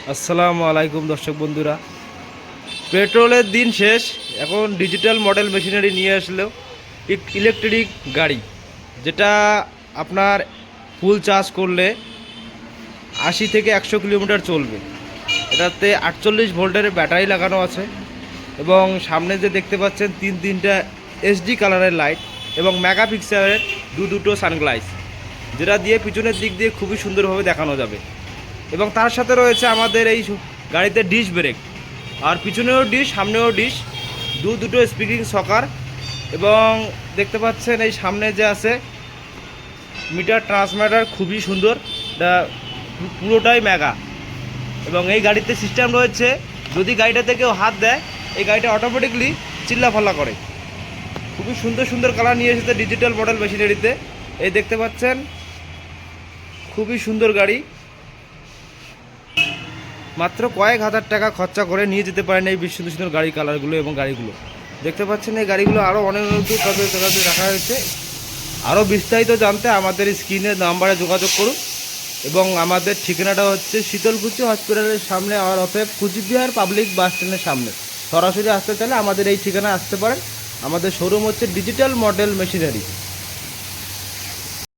আসসালামু আলাইকুম দর্শক বন্ধুরা। পেট্রোলের দিন শেষ, এখন ডিজিটাল মডেল মেশিনারি নিয়ে আসলেও ইলেকট্রিক গাড়ি, যেটা আপনার ফুল চার্জ করলে 80 থেকে 100 কিলোমিটার চলবে। এটাতে 48 ভোল্টের ব্যাটারি লাগানো আছে এবং সামনে যে দেখতে পাচ্ছেন তিনটা এইচডি কালারের লাইট এবং মেগাপিক্সেলের দুটো সানগ্লাস, যেটা দিয়ে পিছনের দিক দিয়ে খুবই সুন্দরভাবে দেখানো যাবে। এবং তার সাথে রয়েছে আমাদের এই গাড়িতে ডিশ ব্রেক, আর পিছনেও ডিশ, সামনেও ডিশ, দুটো স্পিকিং সকার। এবং দেখতে পাচ্ছেন এই সামনে যে আছে মিটার ট্রান্সমিটার, খুবই সুন্দর, এটা পুরোটাই মেগা। এবং এই গাড়িতে সিস্টেম রয়েছে, যদি গাড়িটাতে কেউ হাত দেয় এই গাড়িটা অটোমেটিকলি চিল্লাফাল্লা করে। খুবই সুন্দর সুন্দর কালার নিয়ে এসেছে ডিজিটাল মডেল মেশিনারিতে। এই দেখতে পাচ্ছেন খুবই সুন্দর গাড়ি, মাত্র কয়েক হাজার টাকা খরচা করে নিয়ে যেতে পারেন এই সুন্দর সুন্দর গাড়ি কালারগুলো এবং গাড়িগুলো। দেখতে পাচ্ছেন এই গাড়িগুলো আরও অনেক তাদের রাখা হয়েছে। আরও বিস্তারিত জানতে আমাদের স্ক্রিনের নাম্বারে যোগাযোগ করুন। এবং আমাদের ঠিকানাটা হচ্ছে শীতলকুচি হসপিটালের সামনে, আর অতএব কুচবিহার পাবলিক বাস স্ট্যান্ডের সামনে। সরাসরি আসতে চাইলে আমাদের এই ঠিকানায় আসতে পারেন। আমাদের শোরুম হচ্ছে ডিজিটাল মডেল মেশিনারি।